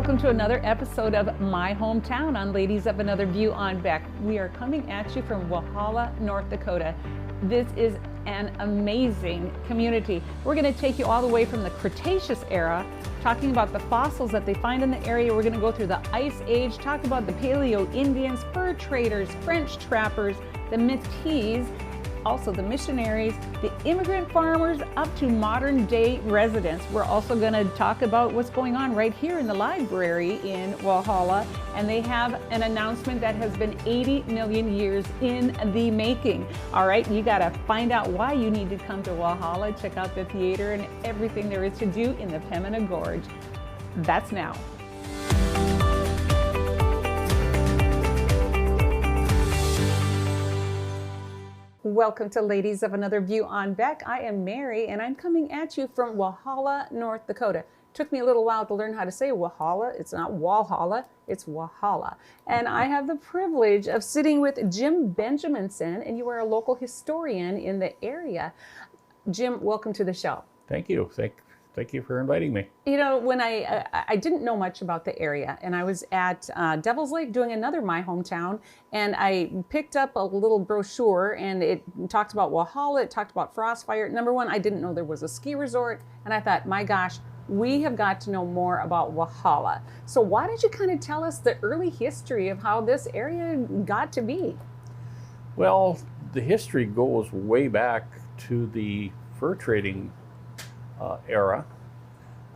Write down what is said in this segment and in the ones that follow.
Welcome to another episode of My Hometown on Ladies of Another View on Beck. We are coming at you from Walhalla, North Dakota. This is an amazing community. We're going to take you all the way from the Cretaceous era, talking about the fossils that they find in the area. We're going to go through the Ice Age, talk about the Paleo Indians, fur traders, French trappers, the Métis, also the missionaries, the immigrant farmers, up to modern day residents. We're also going to talk about what's going on right here in the library in Walhalla, and they have an announcement that has been 80 million years in the making. All right, you got to find out why you need to come to Walhalla, check out the theater and everything there is to do in the Pembina Gorge. That's now. Welcome to Ladies of Another View on Beck. I am Mary, and I'm coming at you from Walhalla, North Dakota. Took me a little while to learn how to say Walhalla. It's not Walhalla, it's Walhalla. And I have the privilege of sitting with Jim Benjaminson, and you are a local historian in the area. Jim, welcome to the show. Thank you. Thank you for inviting me. You know, when I didn't know much about the area, and I was at Devil's Lake doing another My Hometown, and I picked up a little brochure, and it talked about Walhalla, it talked about Frostfire. Number one, I didn't know there was a ski resort, and I thought, my gosh, we have got to know more about Walhalla. So why don't you kind of tell us the early history of how this area got to be? Well, the history goes way back to the fur trading era.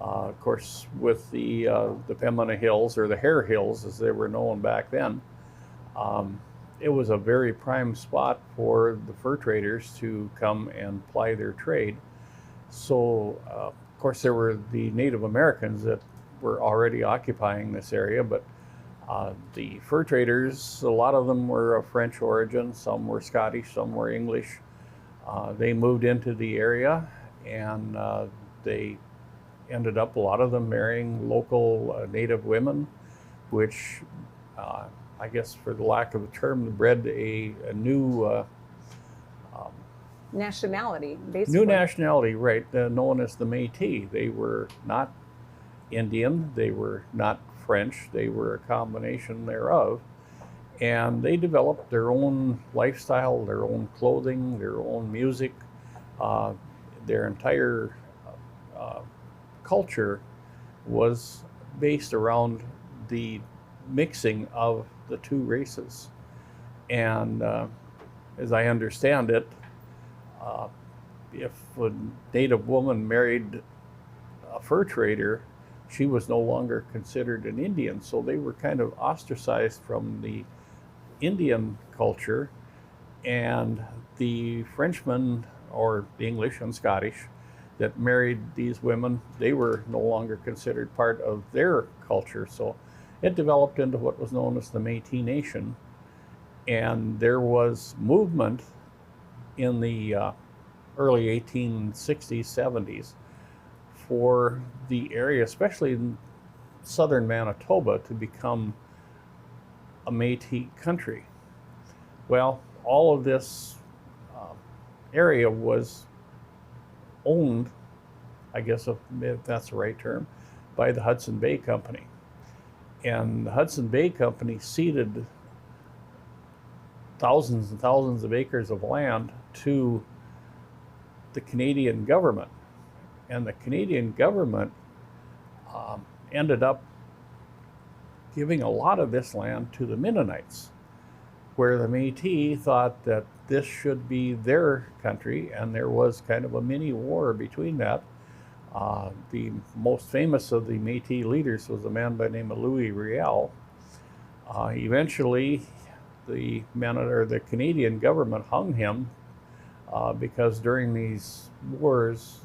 Of course, with the Pembina Hills, or the Hare Hills as they were known back then, it was a very prime spot for the fur traders to come and ply their trade. So, of course, there were the Native Americans that were already occupying this area, but the fur traders, a lot of them were of French origin, some were Scottish, some were English. They moved into the area, and they ended up, a lot of them, marrying local native women, which I guess, for the lack of a term, bred a new nationality, basically. New nationality, right, known as the Métis. They were not Indian, they were not French, they were a combination thereof. And they developed their own lifestyle, their own clothing, their own music. Their entire culture was based around the mixing of the two races. And as I understand it, if a native woman married a fur trader, she was no longer considered an Indian. So they were kind of ostracized from the Indian culture, and the Frenchmen, or the English and Scottish, that married these women, they were no longer considered part of their culture. So it developed into what was known as the Métis Nation. And there was movement in the early 1860s, 70s for the area, especially in southern Manitoba, to become a Métis country. Well, all of this area was owned, I guess if that's the right term, by the Hudson Bay Company. And the Hudson Bay Company ceded thousands and thousands of acres of land to the Canadian government. And the Canadian government ended up giving a lot of this land to the Mennonites, where the Métis thought that this should be their country, and there was kind of a mini war between that. The most famous of the Métis leaders was a man by the name of Louis Riel. Eventually, the Canadian government hung him because during these wars,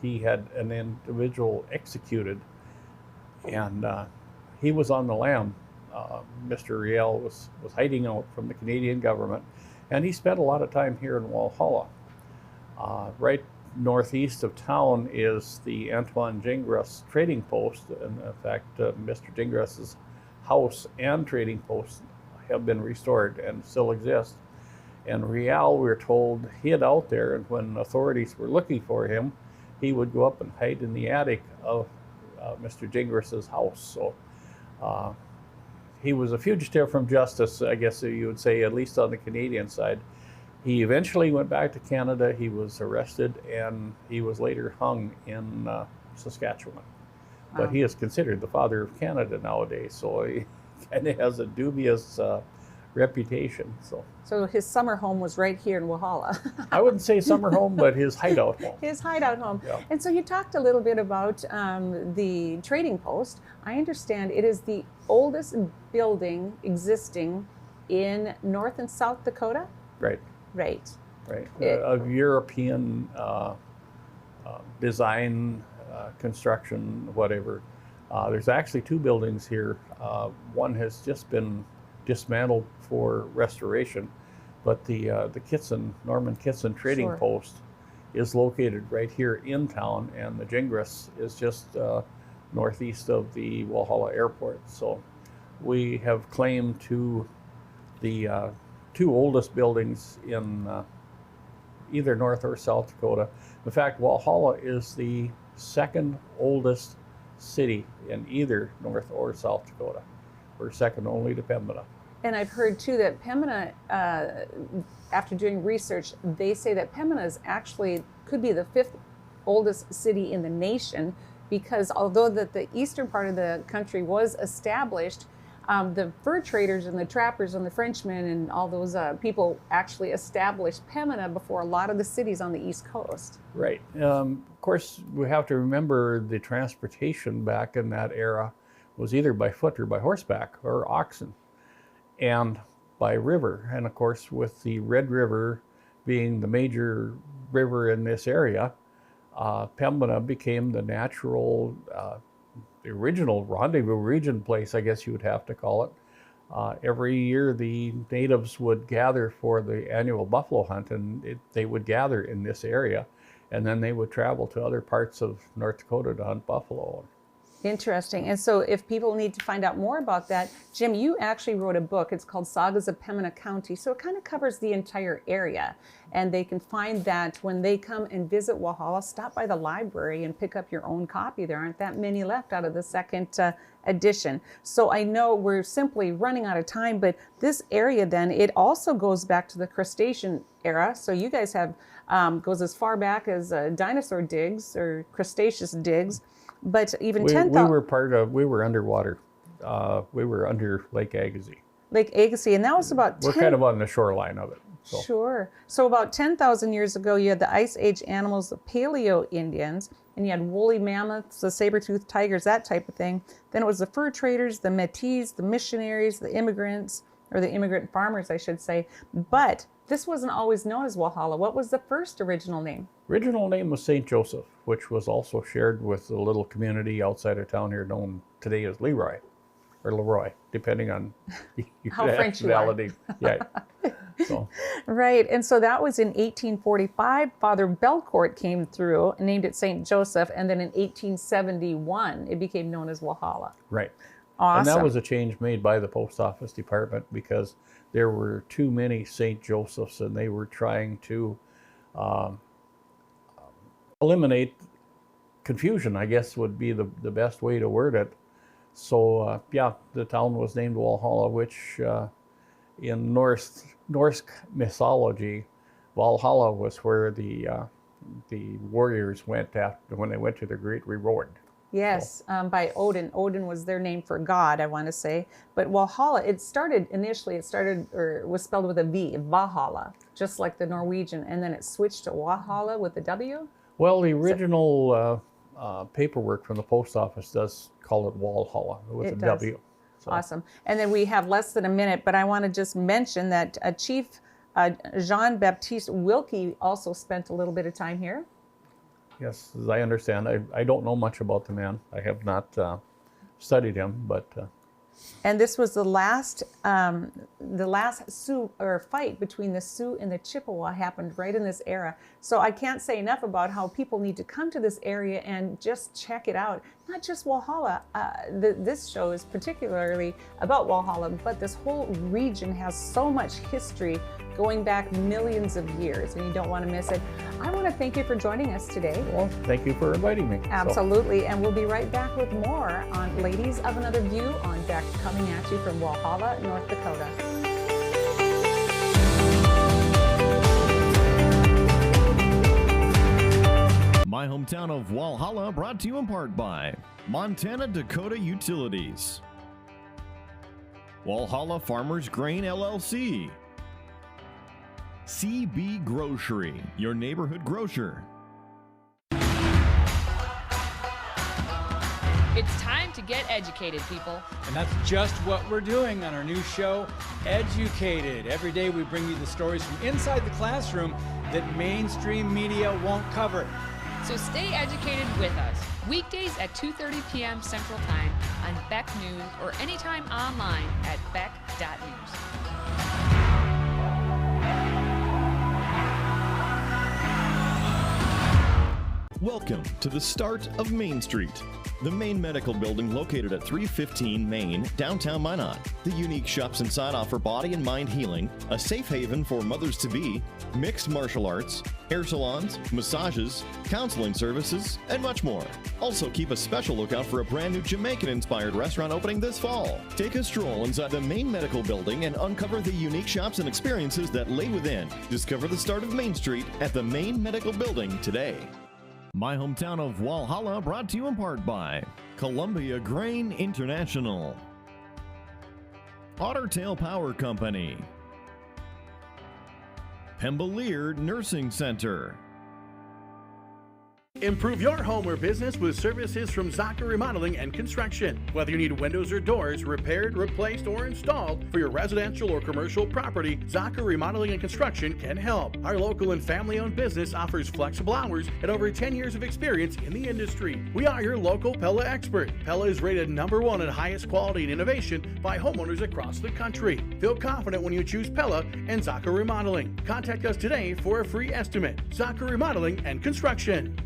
he had an individual executed, and he was on the lam. Mr. Riel was hiding out from the Canadian government, and he spent a lot of time here in Walhalla. Right northeast of town is the Antoine Gingras trading post, and in fact, Mr. Gingras's house and trading post have been restored and still exist. And Riel, we're told, hid out there, and when authorities were looking for him, he would go up and hide in the attic of Mr. Gingras's house. So He was a fugitive from justice, I guess you would say, at least on the Canadian side. He eventually went back to Canada. He was arrested, and he was later hung in Saskatchewan. But Wow. he is considered the father of Canada nowadays, so he kind of has a dubious reputation. So his summer home was right here in Walhalla. I wouldn't say summer home, but his hideout home. His hideout home. Yeah. And so you talked a little bit about the trading post. I understand it is the oldest building existing in North and South Dakota? Right. Right. Right. Of European design, construction, whatever. There's actually two buildings here. One has just been dismantled for restoration, but the Norman Kitson Trading Sure. Post is located right here in town, and the Gingras is just northeast of the Walhalla Airport. So we have claim to the two oldest buildings in either North or South Dakota. In fact, Walhalla is the second oldest city in either North or South Dakota. We're second only to Pembina. And I've heard too that Pembina, after doing research, they say that Pembina is actually could be the fifth oldest city in the nation, because although that the eastern part of the country was established, the fur traders and the trappers and the Frenchmen and all those people actually established Pembina before a lot of the cities on the East Coast. Right. Of course, we have to remember the transportation back in that era was either by foot or by horseback or oxen, and by river. And of course, with the Red River being the major river in this area, Pembina became the natural, the original rendezvous region place, I guess you would have to call it. Every year, the natives would gather for the annual buffalo hunt, and they would gather in this area, and then they would travel to other parts of North Dakota to hunt buffalo. Interesting. And so if people need to find out more about that, Jim, you actually wrote a book. It's called Sagas of Pembina County. So it kind of covers the entire area. And they can find that when they come and visit Walhalla, stop by the library and pick up your own copy. There aren't that many left out of the second edition. So I know we're simply running out of time, but this area then, it also goes back to the Cretaceous era. So you guys have, goes as far back as dinosaur digs or Cretaceous digs. But even 10,000... We were underwater. We were under Lake Agassiz. Lake Agassiz, and that was about We're kind of on the shoreline of it. So. Sure. So about 10,000 years ago, you had the Ice Age animals, the Paleo Indians, and you had woolly mammoths, the saber-toothed tigers, that type of thing. Then it was the fur traders, the Métis, the missionaries, the immigrants, or the immigrant farmers, I should say. But this wasn't always known as Walhalla. What was the first original name? Original name was St. Joseph, which was also shared with a little community outside of town here known today as Leroy, or Leroy, depending on your How French you are. Yeah. So. Right, and so that was in 1845. Father Belcourt came through and named it St. Joseph, and then in 1871, it became known as Walhalla. Right. Awesome. And that was a change made by the post office department because there were too many St. Josephs, and they were trying to eliminate confusion, I guess would be the best way to word it. So, yeah, the town was named Walhalla, which in Norse mythology, Walhalla was where the warriors went after when they went to the Great Reward. Yes, by Odin. Odin was their name for God, I want to say. But Walhalla, it was spelled with a V, Valhalla, just like the Norwegian, and then it switched to Walhalla with a W? Well, the original paperwork from the post office does call it Walhalla with a W. So. Awesome. And then we have less than a minute, but I want to just mention that Chief Jean-Baptiste Wilkie also spent a little bit of time here. Yes, as I understand. I don't know much about the man. I have not studied him, but... And this was the last Sioux or fight between the Sioux and the Chippewa happened right in this era. So I can't say enough about how people need to come to this area and just check it out. Not just Walhalla. This show is particularly about Walhalla, but this whole region has so much history going back millions of years, and you don't want to miss it. I want to thank you for joining us today. Well, thank you for inviting me. Absolutely, and we'll be right back with more on Ladies of Another View on Beck, coming at you from Walhalla, North Dakota. My hometown of Walhalla, brought to you in part by Montana Dakota Utilities, Walhalla Farmers Grain LLC, CB Grocery, your neighborhood grocer. It's time to get educated, people. And that's just what we're doing on our new show, Educated. Every day we bring you the stories from inside the classroom that mainstream media won't cover. So stay educated with us. Weekdays at 2:30 p.m. Central Time on Beck News or anytime online at beck.news. Welcome to the start of Main Street, the main medical building located at 315 Main, downtown Minot. The unique shops inside offer body and mind healing, a safe haven for mothers-to-be, mixed martial arts, hair salons, massages, counseling services, and much more. Also keep a special lookout for a brand new Jamaican-inspired restaurant opening this fall. Take a stroll inside the main medical building and uncover the unique shops and experiences that lay within. Discover the start of Main Street at the main medical building today. My hometown of Walhalla, brought to you in part by Columbia Grain International, Otter Tail Power Company, Pembelier Nursing Center. Improve your home or business with services from Zaka Remodeling and Construction. Whether you need windows or doors repaired, replaced, or installed for your residential or commercial property, Zaka Remodeling and Construction can help. Our local and family-owned business offers flexible hours and over 10 years of experience in the industry. We are your local Pella expert. Pella is rated #1 in highest quality and innovation by homeowners across the country. Feel confident when you choose Pella and Zaka Remodeling. Contact us today for a free estimate. Zaka Remodeling and Construction.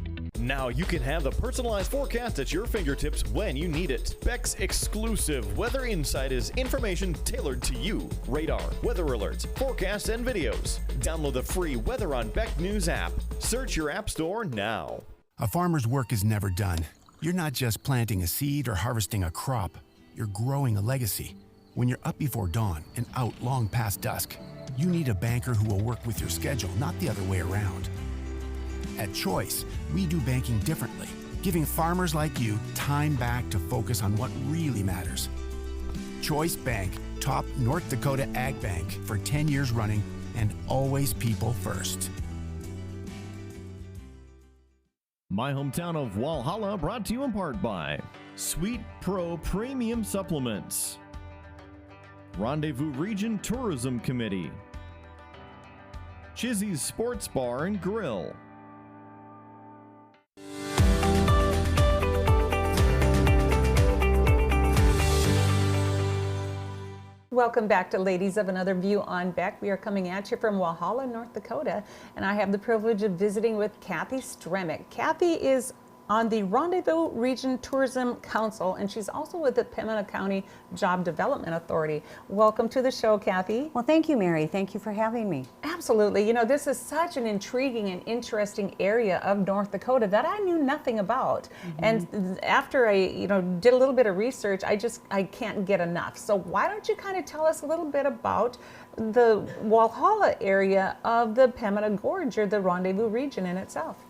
Now you can have the personalized forecast at your fingertips when you need it. Beck's exclusive Weather Insight is information tailored to you. Radar, weather alerts, forecasts, and videos. Download the free Weather on Beck News app. Search your app store now. A farmer's work is never done. You're not just planting a seed or harvesting a crop. You're growing a legacy. When you're up before dawn and out long past dusk, you need a banker who will work with your schedule, not the other way around. At Choice, we do banking differently, giving farmers like you time back to focus on what really matters. Choice Bank, top North Dakota Ag Bank for 10 years running, and always people first. My hometown of Walhalla, brought to you in part by Sweet Pro Premium Supplements, Rendezvous Region Tourism Committee, Chizzy's Sports Bar and Grill. Welcome back to Ladies of Another View on Beck. We are coming at you from Walhalla, North Dakota, and I have the privilege of visiting with Kathy Stremick. Kathy is on the Rendezvous Region Tourism Council, and she's also with the Pembina County Job Development Authority. Welcome to the show, Kathy. Well, thank you, Mary. Thank you for having me. Absolutely. You know, this is such an intriguing and interesting area of North Dakota that I knew nothing about. And after I, did a little bit of research, I can't get enough. So why don't you kind of tell us a little bit about the Walhalla area of the Pembina Gorge, or the Rendezvous region in itself?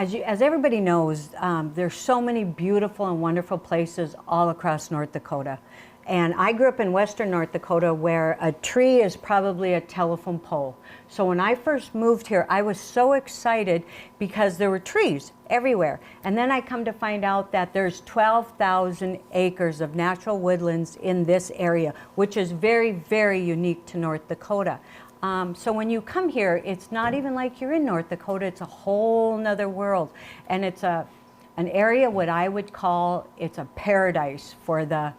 As everybody knows, there's so many beautiful and wonderful places all across North Dakota. And I grew up in western North Dakota, where a tree is probably a telephone pole. So when I first moved here, I was so excited because there were trees everywhere. And then I come to find out that there's 12,000 acres of natural woodlands in this area, which is very, very unique to North Dakota. So when you come here, it's not even like you're in North Dakota, it's a whole nother world. And it's an area what I would call, it's a paradise for the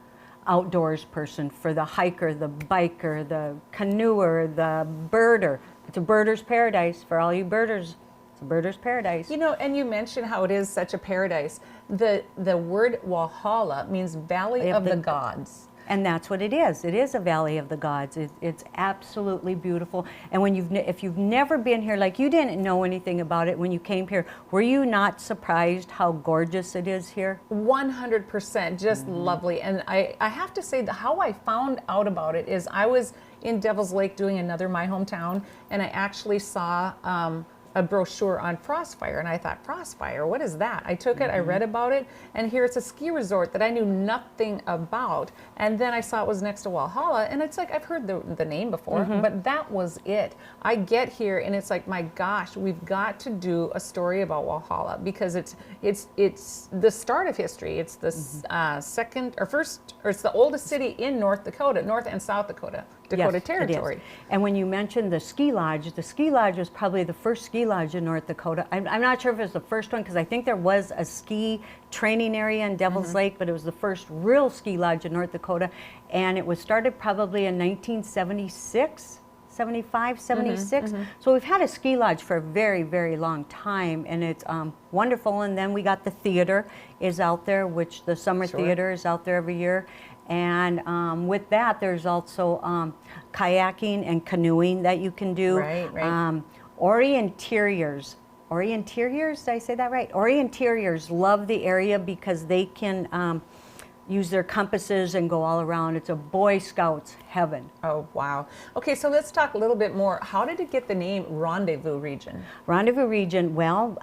outdoors person, for the hiker, the biker, the canoeer, the birder. It's a birder's paradise for all you birders. It's a birder's paradise. You know, and you mentioned how it is such a paradise. The word Walhalla means Valley of the Gods. And that's what it is. It is a Valley of the Gods. It's absolutely beautiful. And when if you've never been here, like you didn't know anything about it when you came here, were you not surprised how gorgeous it is here? 100%, just lovely. And I have to say that how I found out about it is I was in Devil's Lake doing another My Hometown, and I actually saw a brochure on Frostfire, and I thought, Frostfire, what is that? I took it, I read about it, and here it's a ski resort that I knew nothing about. And then I saw it was next to Walhalla, and it's like, I've heard the name before, but that was it. I get here, and it's like, my gosh, we've got to do a story about Walhalla, because it's the start of history. It's the it's the oldest city in North Dakota, North and South Dakota territory. It is. And when you mentioned the ski lodge was probably the first ski lodge in North Dakota. I'm not sure if it was the first one, because I think there was a ski training area in Devil's Lake, but it was the first real ski lodge in North Dakota. And it was started probably in 1976, 75, 76. So we've had a ski lodge for a very, very long time, and it's wonderful. And then we got the theater is out there, which the summer theater is out there every year. And with that, there's also kayaking and canoeing that you can do. Right. Orienteers, did I say that right? Orienteers love the area because they can use their compasses and go all around. It's a Boy Scouts heaven. Oh, wow. Okay, so let's talk a little bit more. How did it get the name Rendezvous Region? Rendezvous Region, well,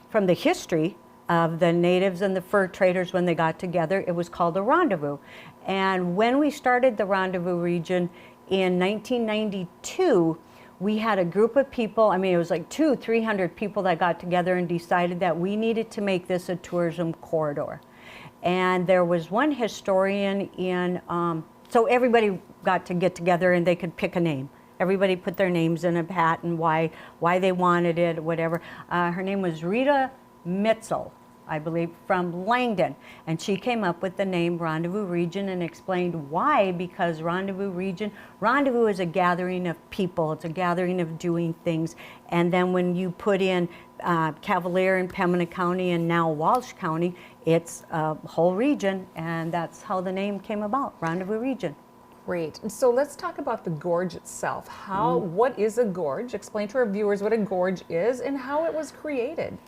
from the history of the natives and the fur traders, when they got together, it was called a rendezvous. And when we started the Rendezvous Region in 1992, we had a group of people, I mean, it was like 200-300 people that got together and decided that we needed to make this a tourism corridor. And there was one historian in, so everybody got to get together and they could pick a name. Everybody put their names in a hat and why they wanted it, whatever. Her name was Rita Mitzel, I believe, from Langdon, and she came up with the name Rendezvous Region and explained why, because rendezvous is a gathering of people, it's a gathering of doing things, and then when you put in Cavalier and Pembina County and now Walsh County, it's a whole region, and that's how the name came about, Rendezvous Region. Great. And so let's talk about the gorge itself. What is a gorge? Explain to our viewers what a gorge is and how it was created.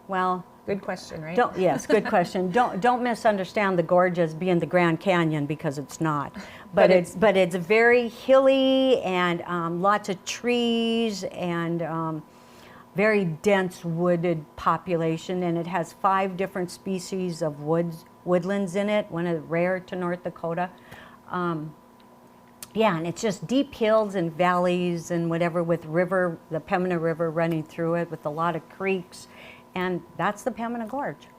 Well, good question, right? Yes, good question. Don't misunderstand the gorge as being the Grand Canyon, because it's not. But it's very hilly and lots of trees and very dense wooded population, and it has 5 different species of woodlands in it. One is rare to North Dakota. Yeah, and it's just deep hills and valleys and whatever, with the Pembina River running through it, with a lot of creeks. And that's the Pembina Gorge.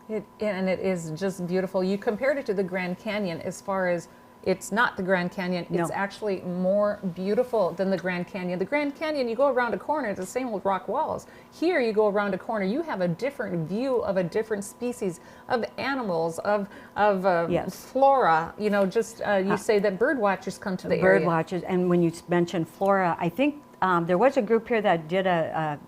And it is just beautiful. You compared it to the Grand Canyon as far as it's not the Grand Canyon. No. It's actually more beautiful than the Grand Canyon. The Grand Canyon, you go around a corner, it's the same with rock walls. Here you go around a corner, you have a different view of a different species of animals, of flora. You know, just you say that bird watchers come to the area. Bird watchers, and when you mention flora, I think there was a group here that did a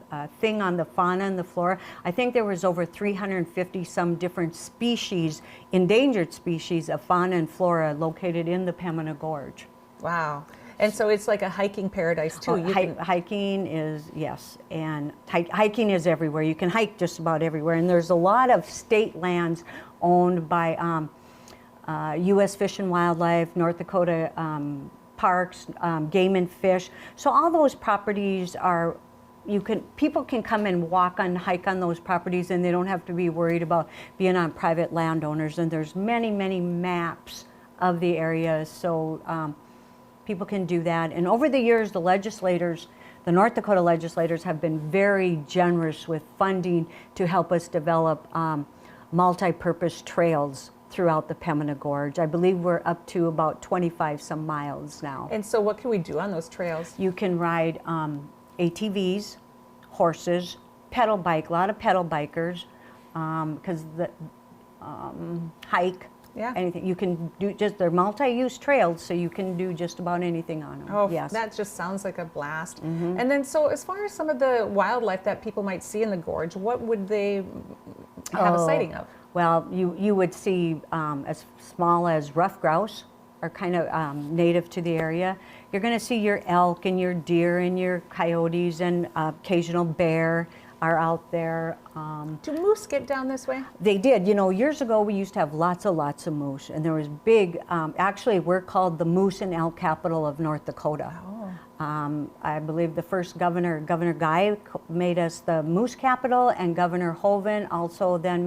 thing on the fauna and the flora. I think there was over 350 some different species, endangered species of fauna and flora located in the Pembina Gorge. Wow. And so it's like a hiking paradise too. Hiking is, yes, and hiking is everywhere. You can hike just about everywhere. And there's a lot of state lands owned by U.S. Fish and Wildlife, North Dakota Parks, Game and Fish. So all those properties are, people can come and hike on those properties, and they don't have to be worried about being on private landowners. And there's many, many maps of the area, so people can do that. And over the years, the North Dakota legislators have been very generous with funding to help us develop multi-purpose trails throughout the Pembina Gorge. I believe we're up to about 25 some miles now. And so what can we do on those trails? You can ride ATVs, horses, pedal bike, a lot of pedal bikers, because hike, anything. You can do they're multi-use trails, so you can do just about anything on them. Oh, yes. That just sounds like a blast. And then so as far as some of the wildlife that people might see in the gorge, what would they have a sighting of? Well, you would see as small as rough grouse are kind of native to the area. You're going to see your elk and your deer and your coyotes and occasional bear are out there. Do moose get down this way? They did. You know, years ago we used to have lots of moose, and there was big, actually we're called the moose and elk capital of North Dakota. I believe the first Governor Guy made us the moose capital, and Governor Hoven also then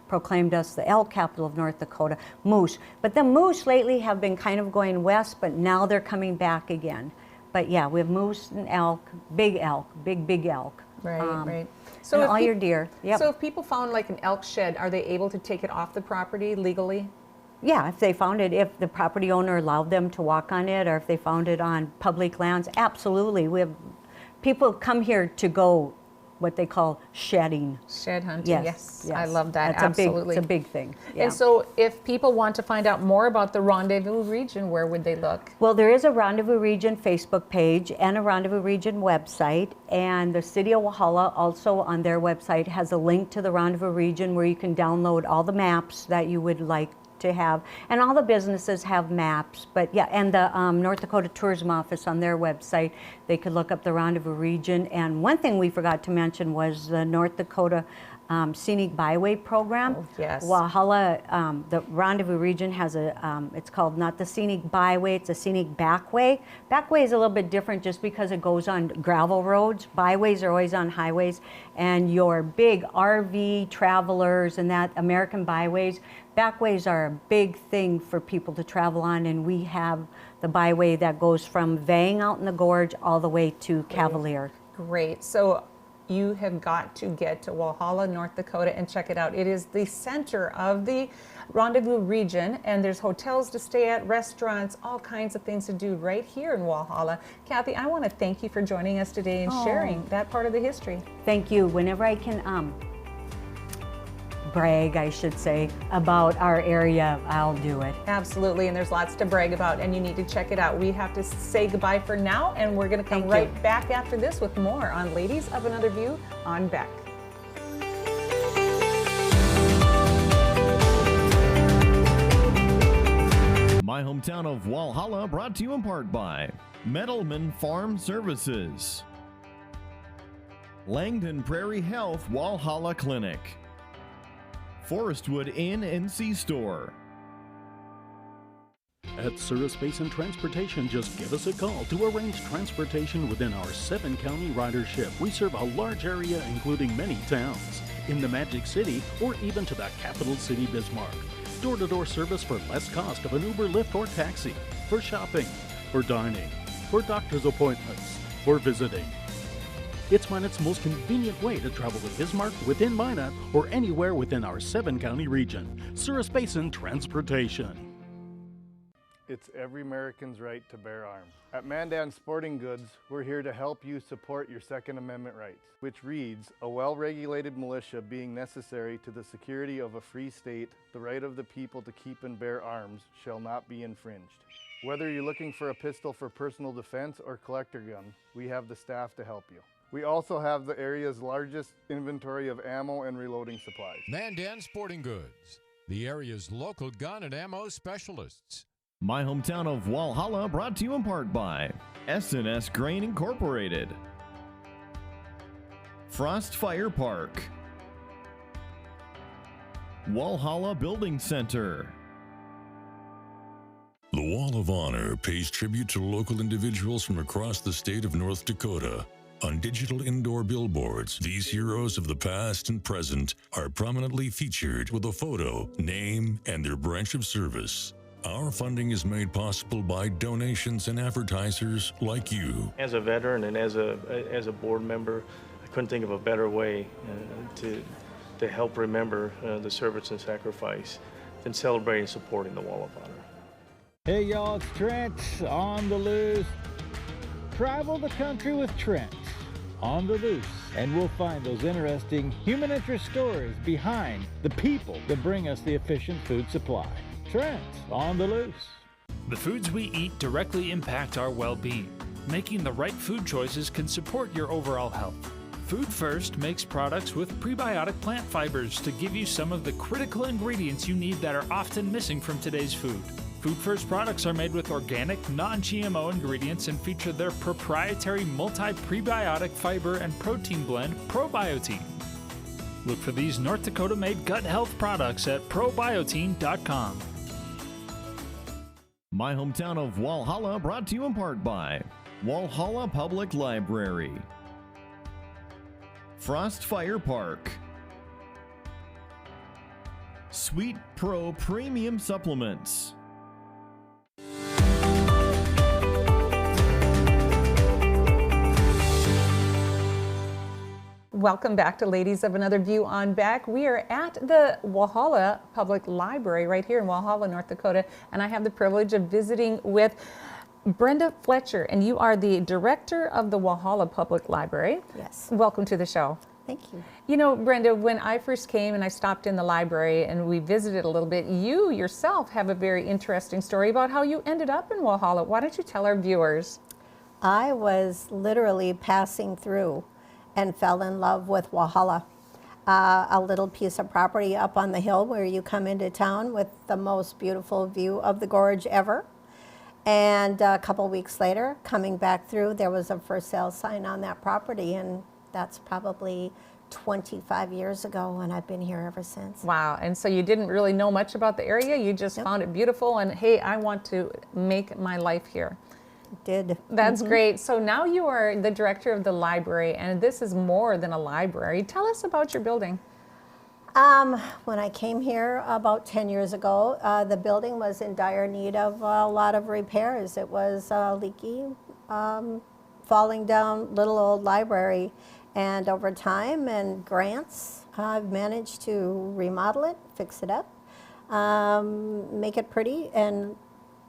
proclaimed us the elk capital of North Dakota, moose. But the moose lately have been kind of going west, but now they're coming back again. But yeah, we have moose and elk, big elk. Right, right. So if all your deer. Yep. So if people found like an elk shed, are they able to take it off the property legally? Yeah, if they found it, if the property owner allowed them to walk on it, or if they found it on public lands, absolutely. We have people come here to go what they call shedding. Shed hunting, Yes. I love that, That's absolutely. It's a big thing. Yeah. And so if people want to find out more about the Rendezvous region, where would they look? Well, there is a Rendezvous Region Facebook page and a Rendezvous Region website, and the City of Walhalla also on their website has a link to the Rendezvous Region where you can download all the maps that you would like to have, and all the businesses have maps. But yeah, and the North Dakota Tourism Office on their website, they could look up the Rendezvous Region. And one thing we forgot to mention was the North Dakota Scenic Byway program. Oh, yes. Walhalla, the Rendezvous Region has it's called not the Scenic Byway, it's a Scenic Backway. Backway is a little bit different just because it goes on gravel roads. Byways are always on highways, and your big RV travelers and that American byways, backways are a big thing for people to travel on, and we have the byway that goes from Vang out in the gorge all the way to Cavalier. Great. So you have got to get to Walhalla, North Dakota, and check it out. It is the center of the Rendezvous Region, and there's hotels to stay at, restaurants, all kinds of things to do right here in Walhalla. Kathy, I want to thank you for joining us today and sharing that part of the history. Thank you. Whenever I can brag, I should say, about our area, I'll do it. Absolutely, and there's lots to brag about, and you need to check it out. We have to say goodbye for now, and we're going to come right back after this with more on Ladies of Another View on Beck. My hometown of Walhalla, brought to you in part by Metalman Farm Services, Langdon Prairie Health Walhalla Clinic, Forestwood Inn and C-Store. At Service Basin Transportation, just give us a call to arrange transportation within our 7-county ridership. We serve a large area, including many towns, in the Magic City or even to the capital city, Bismarck. Door-to-door service for less cost of an Uber, Lyft, or taxi. For shopping, for dining, for doctor's appointments, for visiting. It's Minot's most convenient way to travel to Bismarck, within Minot, or anywhere within our 7-county region. Service Basin Transportation. It's every American's right to bear arms. At Mandan Sporting Goods, we're here to help you support your Second Amendment rights, which reads, a well-regulated militia being necessary to the security of a free state, the right of the people to keep and bear arms shall not be infringed. Whether you're looking for a pistol for personal defense or collector gun, we have the staff to help you. We also have the area's largest inventory of ammo and reloading supplies. Mandan Sporting Goods, the area's local gun and ammo specialists. My hometown of Walhalla, brought to you in part by S&S Grain Incorporated, Frost Fire Park, Walhalla Building Center. The Wall of Honor pays tribute to local individuals from across the state of North Dakota. On digital indoor billboards, these heroes of the past and present are prominently featured with a photo, name, and their branch of service. Our funding is made possible by donations and advertisers like you. As a veteran and as a board member, I couldn't think of a better way to help remember the service and sacrifice than celebrating and supporting the Wall of Honor. Hey y'all, it's Trent on the loose. Travel the country with Trent on the loose, and we'll find those interesting human interest stories behind the people that bring us the efficient food supply. Trent on the loose. The foods we eat directly impact our well-being. Making the right food choices can support your overall health. Food First makes products with prebiotic plant fibers to give you some of the critical ingredients you need that are often missing from today's food. Food First products are made with organic, non-GMO ingredients and feature their proprietary multi-prebiotic fiber and protein blend, Probiotin. Look for these North Dakota-made gut health products at probiotin.com. My hometown of Walhalla, brought to you in part by Walhalla Public Library, Frost Fire Park, Sweet Pro Premium Supplements, Welcome back to Ladies of Another View on Back. We are at the Walhalla Public Library right here in Walhalla, North Dakota, and I have the privilege of visiting with Brenda Fletcher, and you are the director of the Walhalla Public Library. Yes. Welcome to the show. Thank you. You know, Brenda, when I first came and I stopped in the library and we visited a little bit, you yourself have a very interesting story about how you ended up in Walhalla. Why don't you tell our viewers? I was literally passing through and fell in love with Walhalla, a little piece of property up on the hill where you come into town with the most beautiful view of the gorge ever. And a couple weeks later, coming back through, there was a for sale sign on that property, and that's probably 25 years ago, and I've been here ever since. Wow, and so you didn't really know much about the area, you just found it beautiful, and hey, I want to make my life here. Did. That's great. So now you are the director of the library, and this is more than a library. Tell us about your building. When I came here about 10 years ago, the building was in dire need of a lot of repairs. It was leaky, falling down little old library. And over time and grants, I've managed to remodel it, fix it up, make it pretty, and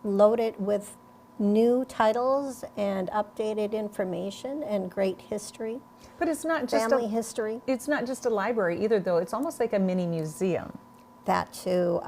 load it with new titles and updated information and great history. But it's not just family history. It's not just a library either, though. It's almost like a mini museum. That too.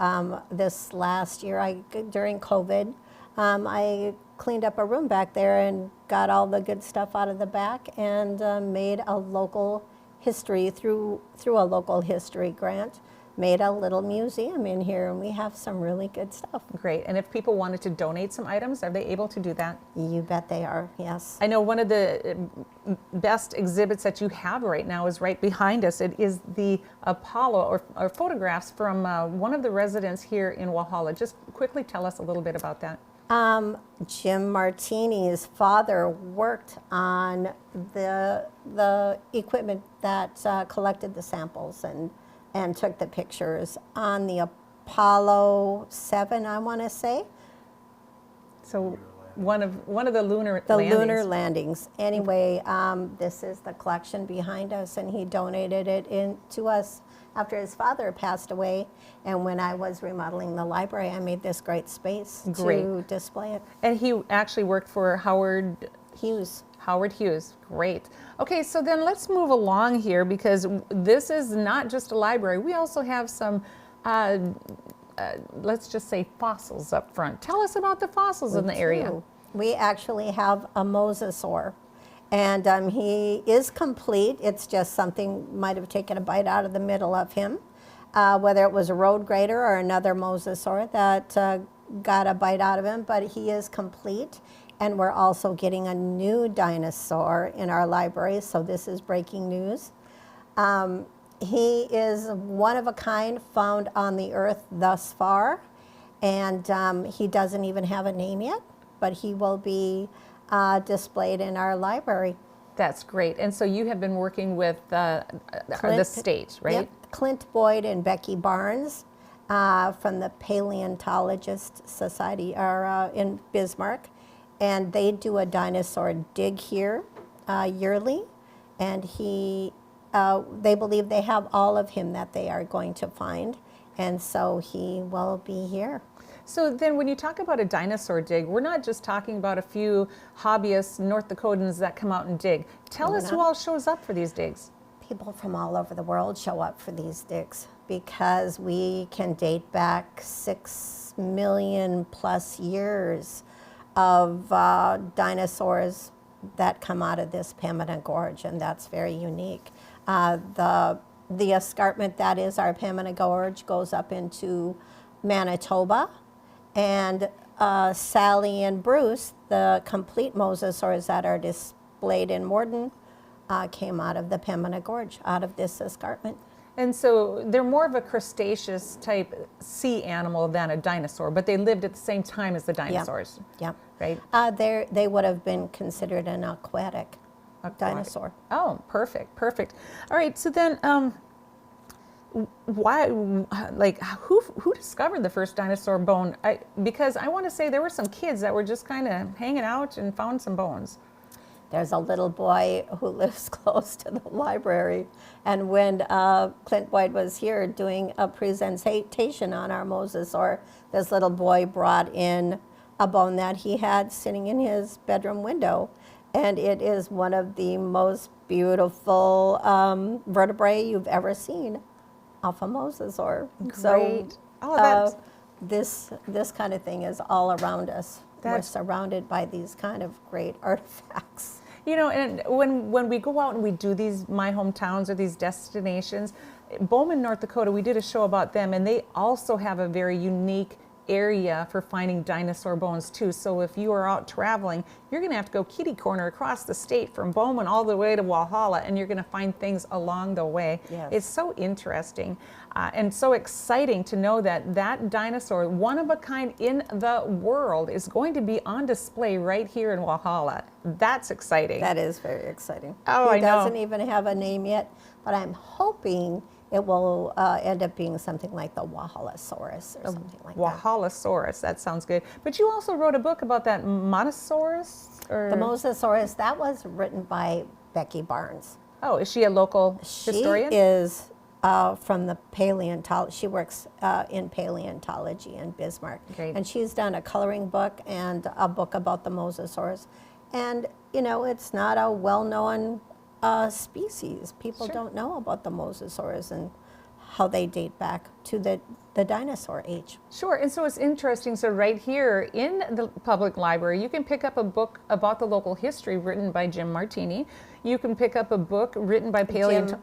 This last year, during COVID, I cleaned up a room back there and got all the good stuff out of the back and made a local history through a local history grant. Made a little museum in here, and we have some really good stuff. Great. And if people wanted to donate some items, are they able to do that? You bet they are, yes. I know one of the best exhibits that you have right now is right behind us. It is the Apollo, or photographs from one of the residents here in Walhalla. Just quickly tell us a little bit about that. Jim Martini's father worked on the equipment that collected the samples and took the pictures on the Apollo 7, I want to say. So one of the lunar the landings. lunar landings. Anyway, this is the collection behind us, and he donated it to us after his father passed away. And when I was remodeling the library, I made this great space to display it. And he actually worked for Howard Hughes. Howard Hughes, great. Okay, so then let's move along here, because this is not just a library. We also have some, let's just say, fossils up front. Tell us about the fossils in the area. We actually have a mosasaur, and he is complete. It's just something might have taken a bite out of the middle of him, whether it was a road grader or another mosasaur that got a bite out of him, but he is complete. And we're also getting a new dinosaur in our library, so this is breaking news. He is one of a kind found on the earth thus far, and he doesn't even have a name yet, but he will be displayed in our library. That's great. And so you have been working with the state, right? Yep, Clint Boyd and Becky Barnes from the Paleontologist Society in Bismarck. And they do a dinosaur dig here yearly, and they believe they have all of him that they are going to find, and so he will be here. So then when you talk about a dinosaur dig, we're not just talking about a few hobbyist North Dakotans that come out and dig. Tell us who all shows up for these digs. People from all over the world show up for these digs because we can date back 6 million plus years of dinosaurs that come out of this Pembina Gorge, and that's very unique. The escarpment that is our Pembina Gorge goes up into Manitoba, and Sally and Bruce, the complete mosasaurs that are displayed in Morden, came out of the Pembina Gorge, out of this escarpment. And so they're more of a crustaceous type sea animal than a dinosaur, but they lived at the same time as the dinosaurs. Yeah. Right? They would have been considered an aquatic dinosaur. Oh, perfect, perfect. All right, so then why, like, who discovered the first dinosaur bone? Because I want to say there were some kids that were just kind of hanging out and found some bones. There's a little boy who lives close to the library, and when Clint Boyd was here doing a presentation on our mosasaur, this little boy brought in a bone that he had sitting in his bedroom window, and it is one of the most beautiful vertebrae you've ever seen off a mosasaur. Great. So this kind of thing is all around us. We're surrounded by these kind of great artifacts. You know, and when we go out and we do these My Hometowns or these destinations, Bowman, North Dakota, we did a show about them, and they also have a very unique area for finding dinosaur bones too. So if you are out traveling, you're going to have to go kitty corner across the state from Bowman all the way to Walhalla, and you're going to find things along the way. Yes. It's so interesting and so exciting to know that that dinosaur, one of a kind in the world, is going to be on display right here in Walhalla. That's exciting. That is very exciting. Oh, I know. He doesn't even have a name yet, but I'm hoping it will end up being something like the Walhallasaurus or something like that. Walhallasaurus, that sounds good. But you also wrote a book about that Mosasaurus? The Mosasaurus, that was written by Becky Barnes. Oh, is she a local historian? She is from the paleontology. She works in paleontology in Bismarck. Great. And she's done a coloring book and a book about the Mosasaurus. And, you know, it's not a well-known species. People don't know about the Mosasaurs and how they date back to the dinosaur age. Sure, and so it's interesting. So right here in the public library, you can pick up a book about the local history written by Jim Martini. You can pick up a book written by Jim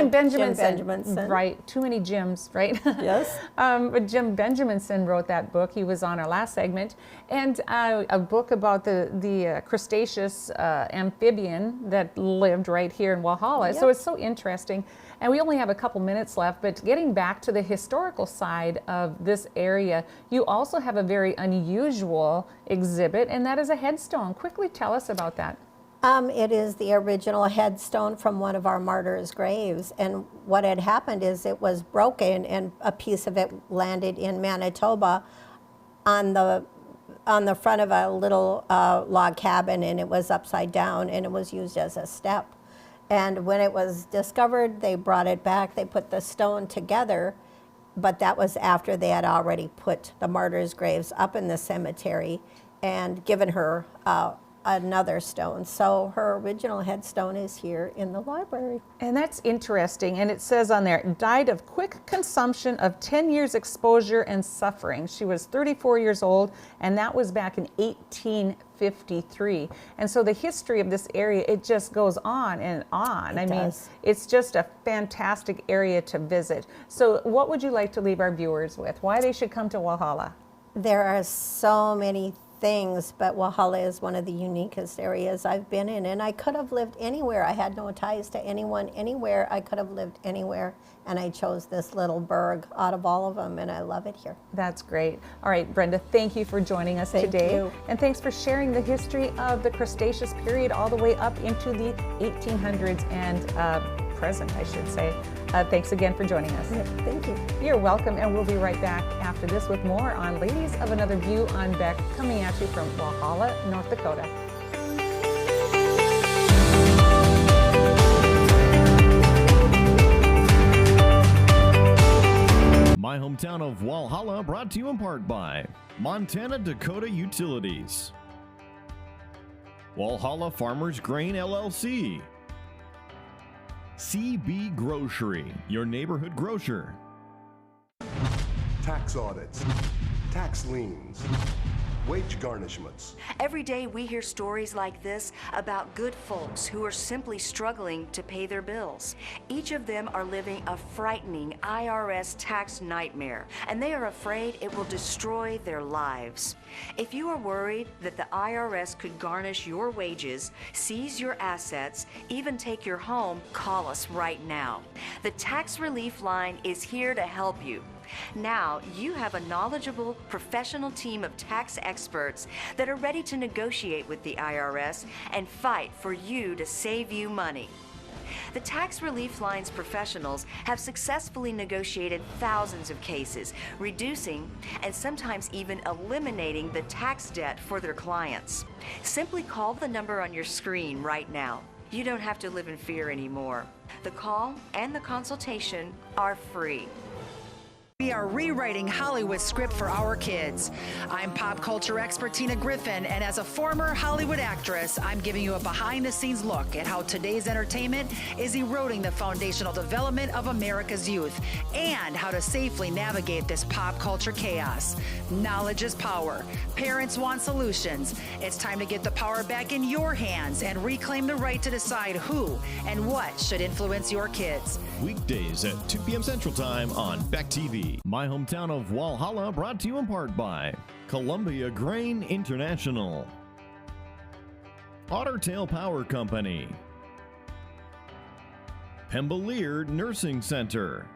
Benjaminson. Right, too many Jims, right? Yes. But Jim Benjaminson wrote that book. He was on our last segment. And a book about the crustaceous amphibian that lived right here in Walhalla. Yep. So it's so interesting. And we only have a couple minutes left, but getting back to the historical side of this area, you also have a very unusual exhibit, and that is a headstone. Quickly tell us about that. It is the original headstone from one of our martyrs' graves, and what had happened is it was broken and a piece of it landed in Manitoba on the front of a little log cabin, and it was upside down, and it was used as a step. And when it was discovered, they brought it back, they put the stone together, but that was after they had already put the martyrs' graves up in the cemetery and given her another stone. So her original headstone is here in the library. And that's interesting. And it says on there, died of quick consumption of 10 years exposure and suffering. She was 34 years old, and that was back in 1853. And so the history of this area, it just goes on and on. I mean, it's just a fantastic area to visit. So what would you like to leave our viewers with? Why they should come to Walhalla? There are so many things, but Walhalla is one of the uniquest areas I've been in, and I could have lived anywhere. I had no ties to anyone anywhere. I could have lived anywhere, and I chose this little burg out of all of them, and I love it here. That's great. All right, Brenda, thank you for joining us today. Thank you. And thanks for sharing the history of the Cretaceous period all the way up into the 1800s and present, I should say. Thanks again for joining us. Thank you. You're welcome, and we'll be right back after this with more on Ladies of Another View on Beck, coming at you from Walhalla, North Dakota. My hometown of Walhalla, brought to you in part by Montana Dakota Utilities, Walhalla Farmers Grain LLC, CB Grocery, your neighborhood grocer, tax audits, tax liens, wage garnishments. Every day we hear stories like this about good folks who are simply struggling to pay their bills. Each of them are living a frightening IRS tax nightmare, and they are afraid it will destroy their lives. If you are worried that the IRS could garnish your wages, seize your assets, even take your home, call us right now. The Tax Relief Line is here to help you. Now you have a knowledgeable, professional team of tax experts that are ready to negotiate with the IRS and fight for you to save you money. The Tax Relief Line's professionals have successfully negotiated thousands of cases, reducing and sometimes even eliminating the tax debt for their clients. Simply call the number on your screen right now. You don't have to live in fear anymore. The call and the consultation are free. We are rewriting Hollywood's script for our kids. I'm pop culture expert Tina Griffin, and as a former Hollywood actress, I'm giving you a behind-the-scenes look at how today's entertainment is eroding the foundational development of America's youth and how to safely navigate this pop culture chaos. Knowledge is power. Parents want solutions. It's time to get the power back in your hands and reclaim the right to decide who and what should influence your kids. Weekdays at 2 p.m. Central Time on Beck TV. My hometown of Walhalla, brought to you in part by Columbia Grain International, Ottertail Power Company, Pembelier Nursing Center.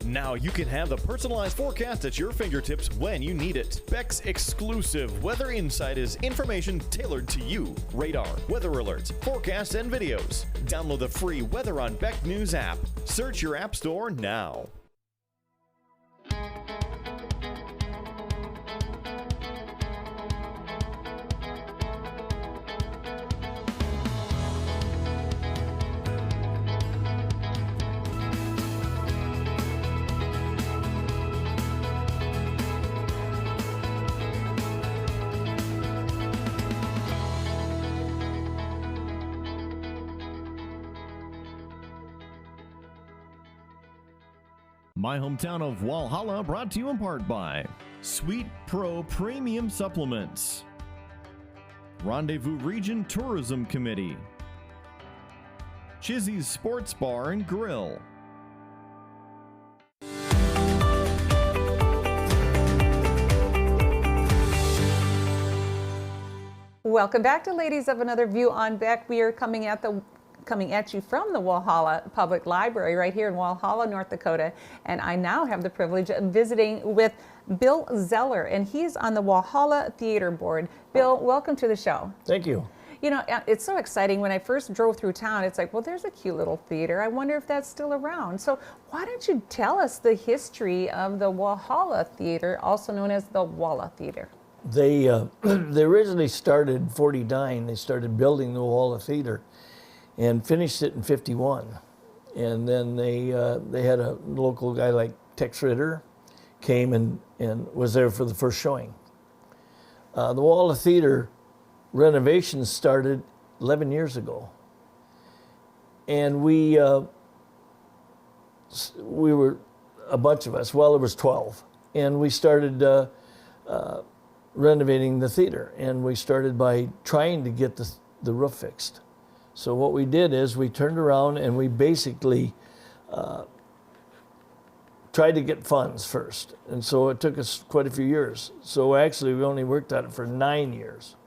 Now you can have the personalized forecast at your fingertips when you need it. Beck's exclusive Weather Insight is information tailored to you. Radar, weather alerts, forecasts, and videos. Download the free Weather on Beck News app. Search your app store now. My hometown of Walhalla, brought to you in part by Sweet Pro Premium Supplements, Rendezvous Region Tourism Committee, Chizzy's Sports Bar and Grill. Welcome back to Ladies of Another View on Beck. We are coming at you from the Walhalla Public Library right here in Walhalla, North Dakota. And I now have the privilege of visiting with Bill Zeller, and he's on the Walhalla Theater Board. Bill, welcome to the show. Thank you. You know, it's so exciting. When I first drove through town, it's like, well, there's a cute little theater. I wonder if that's still around. So why don't you tell us the history of the Walhalla Theater, also known as the Walla Theater? They originally started in 49. They started building the Walhalla Theater and finished it in 51. And then they had a local guy like Tex Ritter came and was there for the first showing. The Walhalla Theater renovations started 11 years ago. And we were a bunch of us, well, there was 12. And we started renovating the theater. And we started by trying to get the roof fixed. So what we did is we turned around and we basically tried to get funds first. And so it took us quite a few years. So actually we only worked on it for 9 years.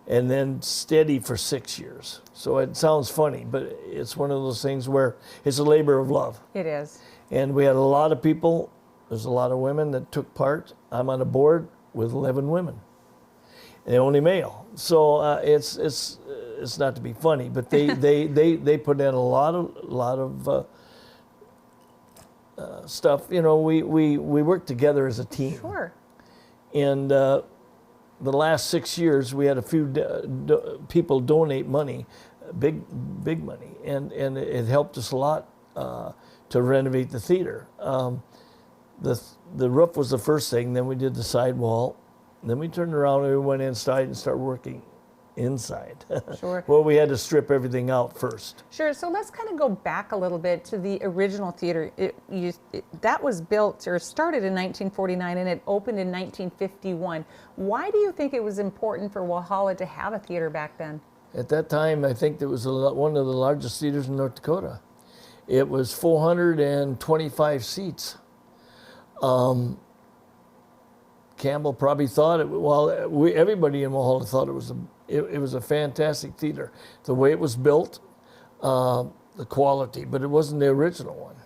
And then steady for 6 years. So it sounds funny, but it's one of those things where it's a labor of love. It is. And we had a lot of people, there's a lot of women that took part. I'm on a board with 11 women. And only male. So it's not to be funny, but they put in a lot of stuff. You know, we work together as a team. Sure. And the last 6 years, we had a few people donate money, big money, and it helped us a lot to renovate the theater. The roof was the first thing. Then we did the sidewall. Then we turned around and we went inside and started working inside. Sure. Well, we had to strip everything out first. Sure. So let's kind of go back a little bit to the original theater. That was built or started in 1949 and it opened in 1951. Why do you think it was important for Walhalla to have a theater back then? At that time, I think it was one of the largest theaters in North Dakota. It was 425 seats. Campbell probably thought it. Well, everybody in Walhalla thought it was a fantastic theater. The way it was built, the quality, but it wasn't the original one.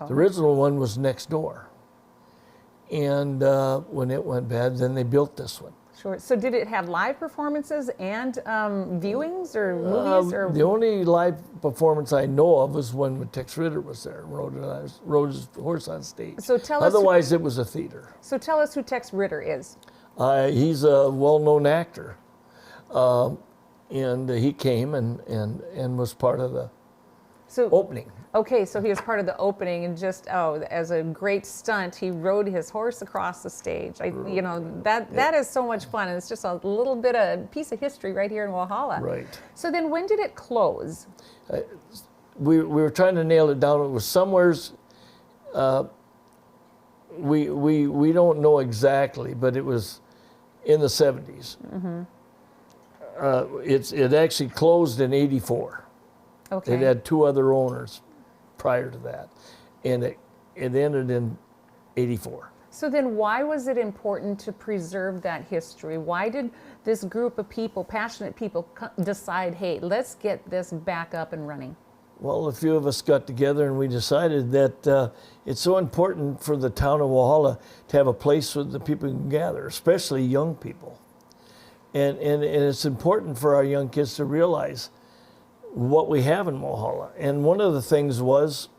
Oh. The original one was next door, and when it went bad, then they built this one. Sure. So did it have live performances and viewings or movies? Or the only live performance I know of was when Tex Ritter was there, rode his horse on stage. So tell Otherwise, it was a theater. So tell us who Tex Ritter is. He's a well-known actor, and he came and was part of the opening. Okay, so he was part of the opening, and just as a great stunt, he rode his horse across the stage. That is so much fun, and it's just a little bit of piece of history right here in Walhalla. Right. So then, when did it close? We were trying to nail it down. It was somewheres. We don't know exactly, but it was in the 70s. Mm-hmm. It actually closed in '84. Okay. It had two other owners prior to that, and it ended in '84. So then why was it important to preserve that history? Why did this group of people, passionate people, decide, hey, let's get this back up and running? Well, a few of us got together and we decided that it's so important for the town of Walhalla to have a place where the people can gather, especially young people. And it's important for our young kids to realize what we have in Walhalla. And one of the things was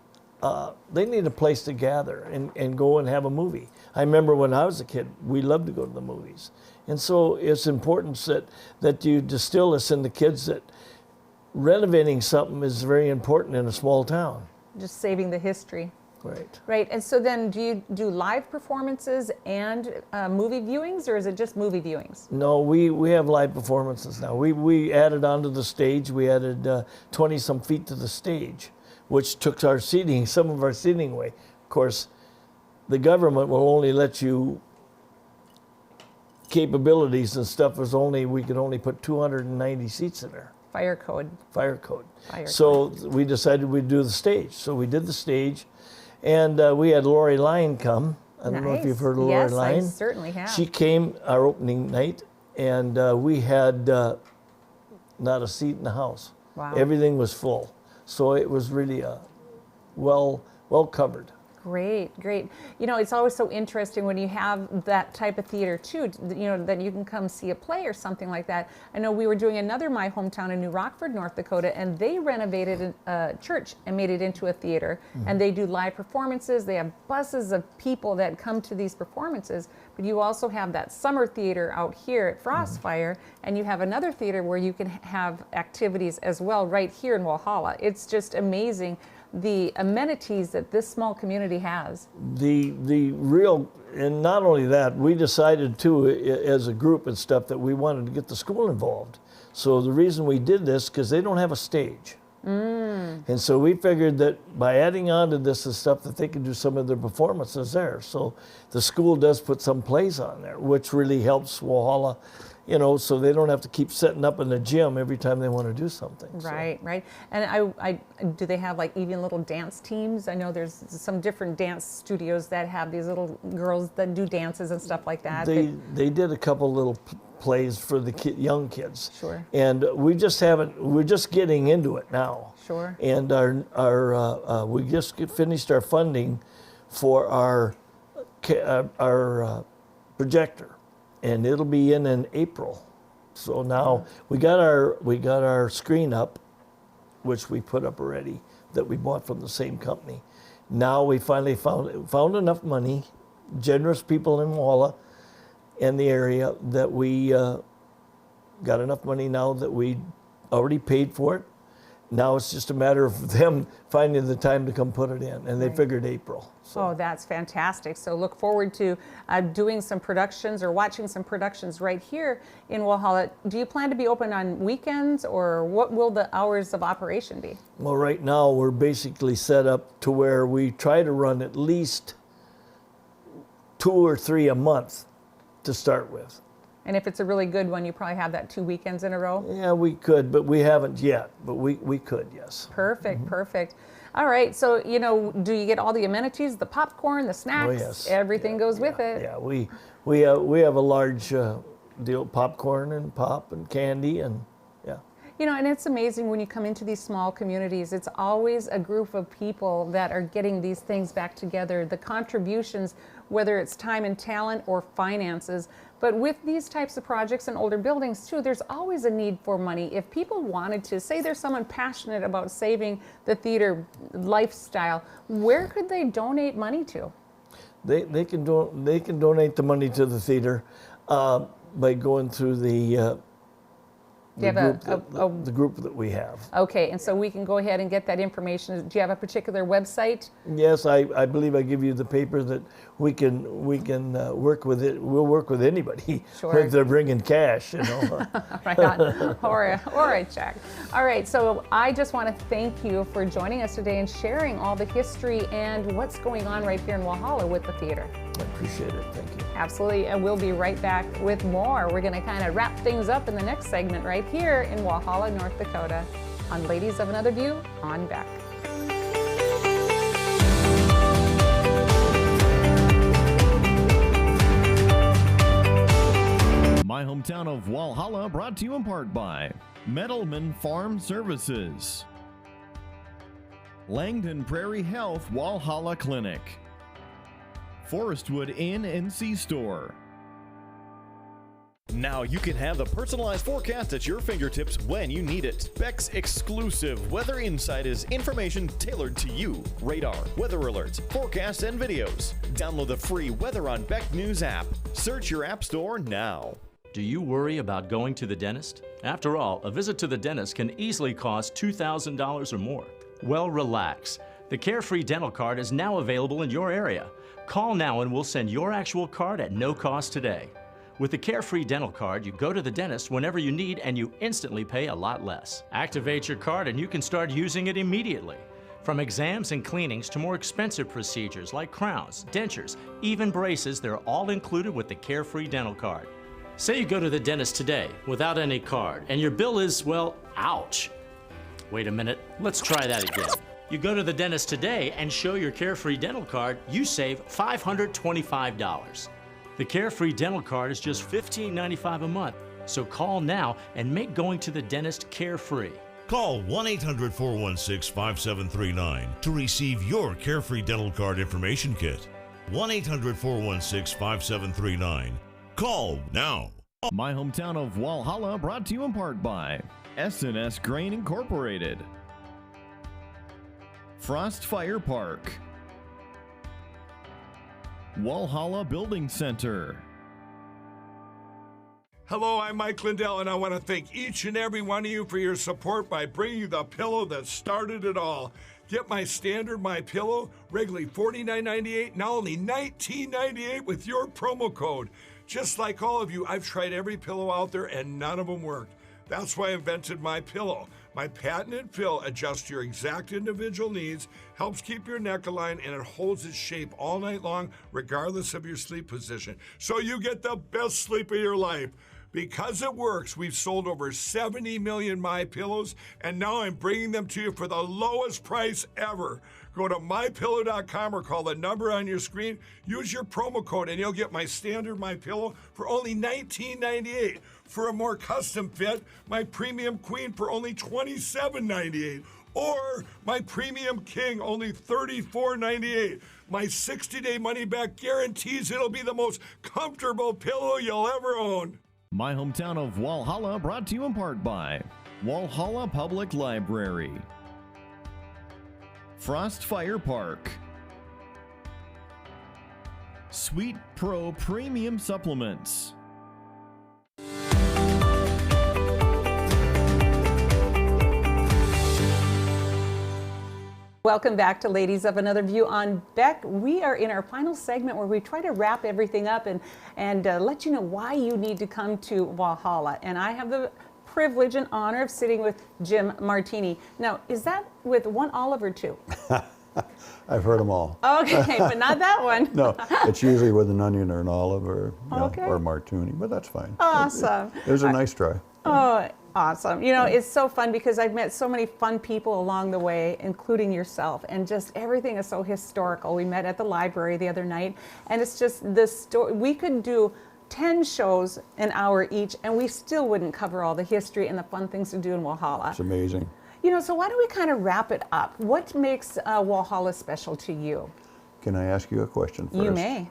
they need a place to gather and go and have a movie. I remember when I was a kid, we loved to go to the movies. And so it's important that you distill this in the kids that renovating something is very important in a small town. Just saving the history. Right. Right. And so then do you do live performances and movie viewings, or is it just movie viewings? No, we have live performances now. We added onto the stage, we added 20-some feet to the stage, which took some of our seating away. Of course, the government will only let you, capabilities and stuff we could only put 290 seats in there. Fire code. So we decided we'd do the stage. So we did the stage. And we had Lori Line come. I don't know if you've heard of Lori Line. Yes, I certainly have. She came our opening night, and we had not a seat in the house. Wow. Everything was full. So it was really well covered. Great, great. You know, it's always so interesting when you have that type of theater too, you know, that you can come see a play or something like that. I know we were doing another My Hometown in New Rockford, North Dakota, and they renovated a church and made it into a theater. Mm-hmm. And they do live performances. They have buses of people that come to these performances. But you also have that summer theater out here at Frostfire, and you have another theater where you can have activities as well right here in Walhalla. It's just amazing the amenities that this small community has. The real, and not only that, we decided too, as a group and stuff, that we wanted to get the school involved. So the reason we did this, because they don't have a stage. And so we figured that by adding on to this and stuff, that they could do some of their performances there. So the school does put some plays on there, which really helps Walhalla, you know, so they don't have to keep setting up in the gym every time they want to do something. Right, so. Right. And I do they have like even little dance teams? I know there's some different dance studios that have these little girls that do dances and stuff like that. They did a couple little plays for the young kids. Sure. And we're just getting into it now. Sure. And we just finished our funding for our projector, and it'll be in April. So now we got our screen up, which we put up already, that we bought from the same company. Now we finally found enough money, generous people in Walhalla and the area, that we got enough money now that we already paid for it, now it's just a matter of them finding the time to come put it in, and they figured April. So. Oh, that's fantastic. So look forward to doing some productions or watching some productions right here in Walhalla. Do you plan to be open on weekends, or what will the hours of operation be? Well, right now we're basically set up to where we try to run at least 2 or 3 a month to start with. And if it's a really good one, you probably have that 2 weekends in a row? Yeah, we could, but we haven't yet. But we could, yes. Perfect, perfect. All right, so, you know, do you get all the amenities, the popcorn, the snacks? Oh, yes. Everything goes with it? Yeah, we have a large deal, popcorn and pop and candy, and yeah. You know, and it's amazing when you come into these small communities, it's always a group of people that are getting these things back together. The contributions, whether it's time and talent or finances, but with these types of projects and older buildings too, there's always a need for money. If people wanted to, say there's someone passionate about saving the theater lifestyle, where could they donate money to? They can donate the money to the theater by going through the group that we have. Okay, and so we can go ahead and get that information. Do you have a particular website? Yes, I believe I give you the paper that we can work with it. We'll work with anybody if they're bringing cash, you know. Right on, or a check. All right, so I just want to thank you for joining us today and sharing all the history and what's going on right here in Walhalla with the theater. I appreciate it, thank you. Absolutely, and we'll be right back with more. We're going to kind of wrap things up in the next segment right here in Walhalla, North Dakota on Ladies of Another View on Beck. My hometown of Walhalla, brought to you in part by Metalman Farm Services, Langdon Prairie Health Walhalla Clinic, Forestwood Inn and C-Store. Now you can have the personalized forecast at your fingertips when you need it. Beck's exclusive Weather Insight is information tailored to you. Radar, weather alerts, forecasts, and videos. Download the free Weather on Beck News app. Search your app store now. Do you worry about going to the dentist? After all, a visit to the dentist can easily cost $2,000 or more. Well, relax. The Carefree Dental Card is now available in your area. Call now and we'll send your actual card at no cost today. With the Carefree Dental Card, you go to the dentist whenever you need and you instantly pay a lot less. Activate your card and you can start using it immediately. From exams and cleanings to more expensive procedures like crowns, dentures, even braces, they're all included with the Carefree Dental Card. Say you go to the dentist today without any card and your bill is, well, ouch. Wait a minute, let's try that again. You go to the dentist today and show your Carefree Dental Card, you save $525. The Carefree Dental Card is just $15.95 a month, so call now and make going to the dentist carefree. Call 1-800-416-5739 to receive your Carefree Dental Card information kit. 1-800-416-5739. Call now. My hometown of Walhalla, brought to you in part by S&S Grain Incorporated, Frost Fire Park, Walhalla Building Center. Hello, I'm Mike Lindell, and I want to thank each and every one of you for your support by bringing you the pillow that started it all. Get my standard My Pillow, regularly $49.98, now only $19.98 with your promo code. Just like all of you, I've tried every pillow out there and none of them worked. That's why I invented My Pillow. My patented fill adjusts your exact individual needs, helps keep your neck aligned, and it holds its shape all night long, regardless of your sleep position. So you get the best sleep of your life. Because it works, we've sold over 70 million My Pillows, and now I'm bringing them to you for the lowest price ever. Go to MyPillow.com or call the number on your screen. Use your promo code, and you'll get my standard My Pillow for only $19.98. For a more custom fit, my Premium Queen for only $27.98. Or my Premium King, only $34.98. My 60-day money-back guarantees it'll be the most comfortable pillow you'll ever own. My hometown of Walhalla, brought to you in part by Walhalla Public Library, Frost Fire Park, Sweet Pro Premium Supplements, Welcome back to Ladies of Another View on Beck. We are in our final segment where we try to wrap everything up and let you know why you need to come to Walhalla. And I have the privilege and honor of sitting with Jim Martini. Now, is that with one olive or two? I've heard them all. Okay, but not that one. No, it's usually with an onion or an olive or, Okay. or martini, but that's fine. Awesome. It was a nice try. Oh, awesome. You know, it's so fun because I've met so many fun people along the way, including yourself, and just everything is so historical. We met at the library the other night, and it's just the story. We could do 10 shows an hour each, and we still wouldn't cover all the history and the fun things to do in Walhalla. It's amazing. You know, so why don't we kind of wrap it up? What makes Walhalla special to you? Can I ask you a question first? You may.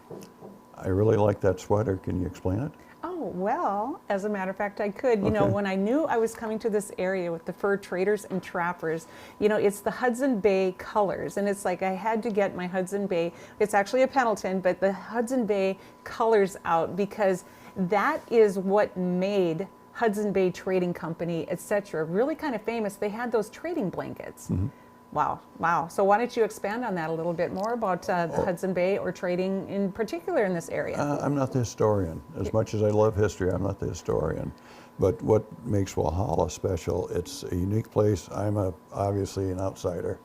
I really like that sweater. Can you explain it? Oh, well, as a matter of fact, I could. You know, Okay. when I knew I was coming to this area with the fur traders and trappers, you know, it's the Hudson Bay colors. And it's like I had to get my Hudson Bay, it's actually a Pendleton, but the Hudson Bay colors out because that is what made Hudson Bay Trading Company, etc., really kind of famous. They had those trading blankets. Mm-hmm. Wow, wow. So why don't you expand on that a little bit more about the Hudson Bay or trading in particular in this area? I'm not the historian. As much as I love history, I'm not the historian. But what makes Walhalla special, it's a unique place. I'm obviously an outsider.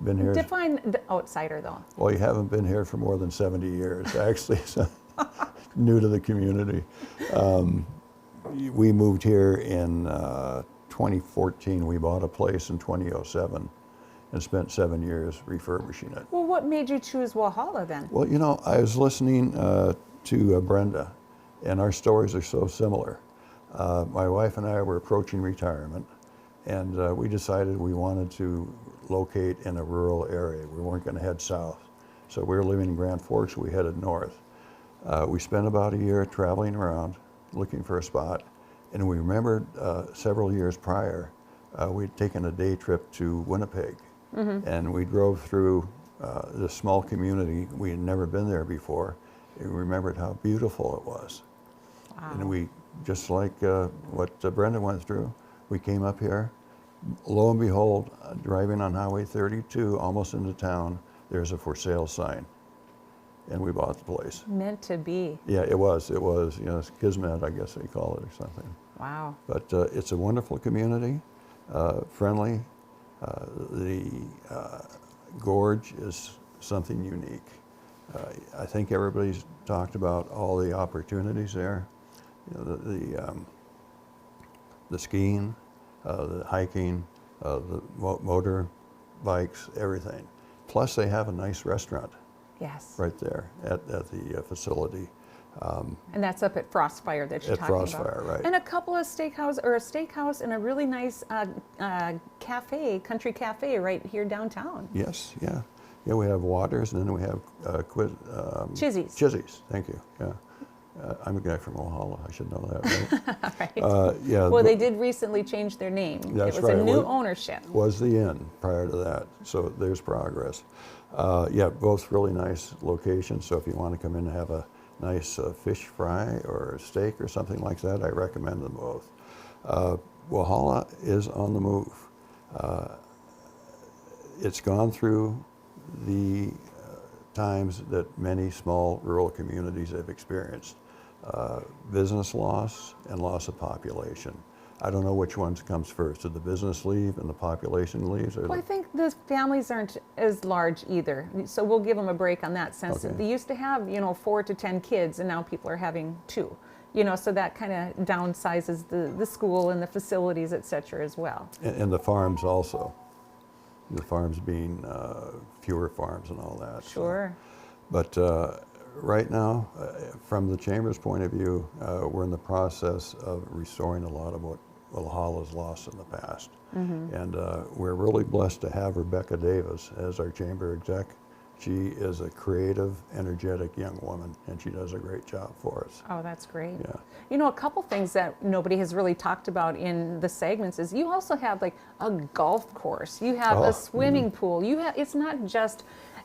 Been here. Define the outsider, though. Well, you haven't been here for more than 70 years, actually. So new to the community. We moved here in 2014. We bought a place in 2007 and spent 7 years refurbishing it. Well, what made you choose Walhalla then? Well, you know, I was listening to Brenda, and our stories are so similar. My wife and I were approaching retirement, and we decided we wanted to locate in a rural area. We weren't going to head south. So we were living in Grand Forks, we headed north. We spent about a year traveling around, looking for a spot, and we remembered several years prior, we'd taken a day trip to Winnipeg. Mm-hmm. And we drove through this small community. We had never been there before. And we remembered how beautiful it was. Wow. And we, just like what Brenda went through, we came up here. Lo and behold, driving on Highway 32, almost into town, there's a for sale sign. And we bought the place. Meant to be. Yeah, it was, you know, it's Kismet, I guess they call it, or something. Wow. But it's a wonderful community, friendly. The gorge is something unique. I think everybody's talked about all the opportunities there. You know, the skiing, the hiking, the motor bikes, everything. Plus, they have a nice restaurant. Yes. Right there at the facility. And that's up at Frostfire that you're at talking Frostfire, about. right. And a couple of steakhouse and a really nice cafe, country cafe right here downtown. Yes, yeah. Yeah, we have Waters, and then we have Chizzy's. Chizzy's, thank you, yeah. I'm a guy from Walhalla, I should know that, right? Right. Yeah. Well, they did recently change their name. That's it was right. a new ownership. Was the inn prior to that, so there's progress. Yeah, both really nice locations, so if you want to come in and have a nice fish fry or a steak or something like that, I recommend them both. Walhalla is on the move. It's gone through the times that many small rural communities have experienced. Business loss and loss of population. I don't know which one comes first. Did the business leave and the population leaves? Or Well, I think the families aren't as large either, so we'll give them a break on that sense. Okay. They used to have, 4 to 10 kids, and now people are having 2. So that kind of downsizes the school and the facilities, et cetera, as well. And the farms also. The farms being fewer farms and all that. Sure. But right now, from the Chamber's point of view, we're in the process of restoring a lot of what Walhalla's lost in the past. Mm-hmm. And we're really blessed to have Rebecca Davis as our Chamber exec. She is a creative, energetic young woman, and she does a great job for us. Oh, that's great. Yeah. A couple things that nobody has really talked about in the segments is you also have like a golf course. You have a swimming pool. It's not just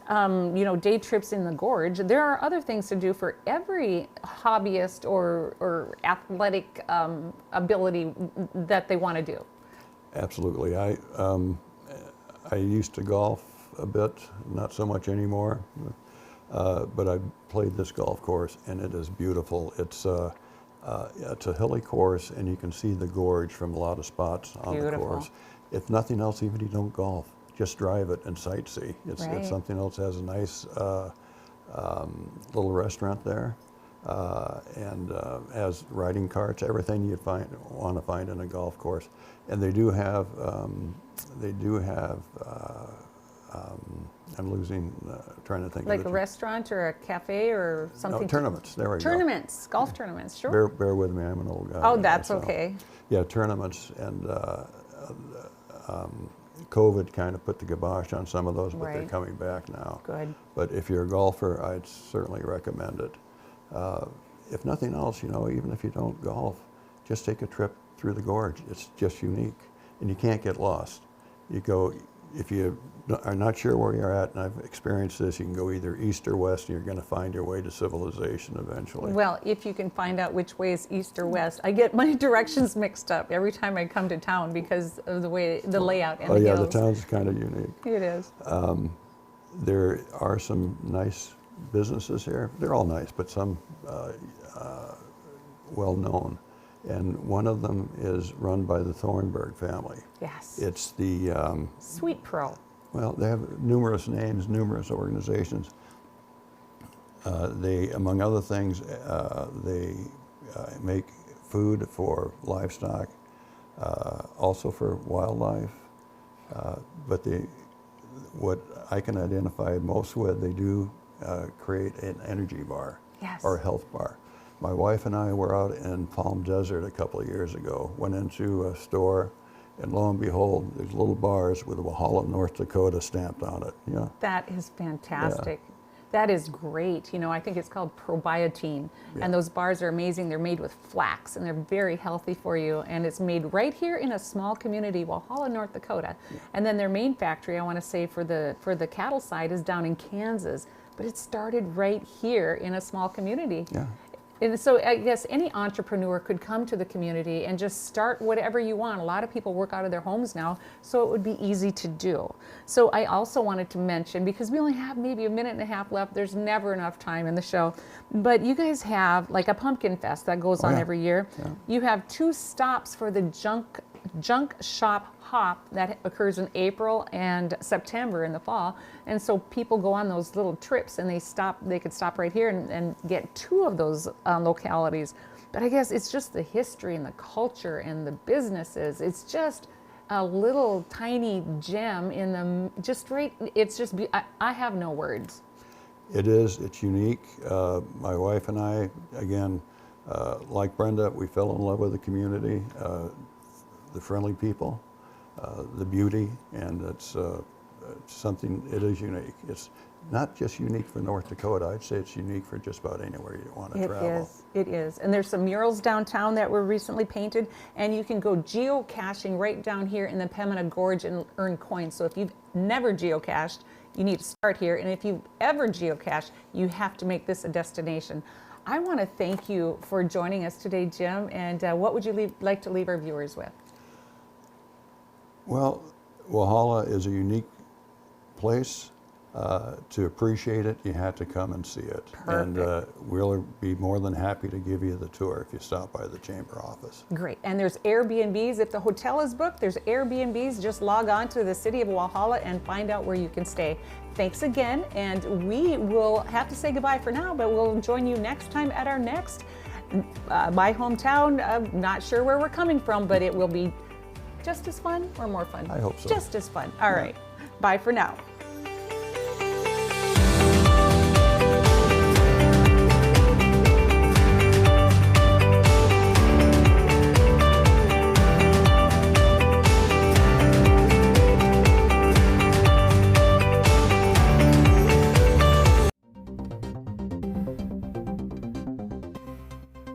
day trips in the gorge. There are other things to do for every hobbyist or athletic ability that they want to do. Absolutely. I used to golf a bit, not so much anymore. But I played this golf course, and it is beautiful. It's a hilly course, and you can see the gorge from a lot of spots on the course. If nothing else, even if you don't golf, just drive it and sightsee. It's something else. It has a nice little restaurant there, and has riding carts, everything you'd want to find in a golf course. And they do have I'm trying to think. Like a restaurant or a cafe or something? No, tournaments, there we go. Tournaments, golf tournaments, sure. Bear with me, I'm an old guy. Oh, that's okay. Yeah, tournaments, and COVID kind of put the kibosh on some of those, but they're coming back now. Good. But if you're a golfer, I'd certainly recommend it. If nothing else, even if you don't golf, just take a trip through the gorge. It's just unique, and you can't get lost. You go, if you are not sure where you're at, and I've experienced this, you can go either east or west, and you're going to find your way to civilization eventually. Well, if you can find out which way is east or west. I get my directions mixed up every time I come to town because of the way, the layout and the hills. The town's kind of unique. It is. There are some nice businesses here. They're all nice, but some well-known. And one of them is run by the Thornburg family. Yes. It's the... Sweet Pro. Well, they have numerous names, numerous organizations. They, among other things, they make food for livestock, also for wildlife. But what I can identify most with, they do create an energy bar or a health bar. My wife and I were out in Palm Desert a couple of years ago, went into a store, and lo and behold, there's little bars with Walhalla, North Dakota stamped on it. Yeah. That is fantastic. Yeah. That is great. I think it's called probiotin. Yeah. And those bars are amazing. They're made with flax, and they're very healthy for you. And it's made right here in a small community, Walhalla, North Dakota. Yeah. And then their main factory, I want to say, for the cattle side is down in Kansas. But it started right here in a small community. Yeah. And so I guess any entrepreneur could come to the community and just start whatever you want. A lot of people work out of their homes now, so it would be easy to do. So I also wanted to mention, because we only have maybe a minute and a half left, there's never enough time in the show, but you guys have like a pumpkin fest that goes on every year. Yeah. You have 2 stops for the junk shop hop that occurs in April and September in the fall, and so people go on those little trips and they could stop right here and get 2 of those localities. But I guess it's just the history and the culture and the businesses. It's just a little tiny gem in the it's just I have no words. It is. It's unique. My wife and I, again, like Brenda, we fell in love with the community, the friendly people, the beauty, and it's something, it is unique. It's not just unique for North Dakota, I'd say it's unique for just about anywhere you want to travel. It is. And there's some murals downtown that were recently painted, and you can go geocaching right down here in the Pembina Gorge and earn coins. So if you've never geocached, you need to start here, and if you've ever geocached, you have to make this a destination. I want to thank you for joining us today, Jim, and what would you like to leave our viewers with? Well, Walhalla is a unique place. To appreciate it, you have to come and see it. Perfect. And we'll be more than happy to give you the tour if you stop by the chamber office. Great. And there's Airbnbs. If the hotel is booked, there's Airbnbs. Just log on to the city of Walhalla and find out where you can stay. Thanks again, and we will have to say goodbye for now, but we'll join you next time at our next My Hometown. Not sure where we're coming from, but it will be just as fun or more fun? I hope so. Just as fun. All right. Bye for now.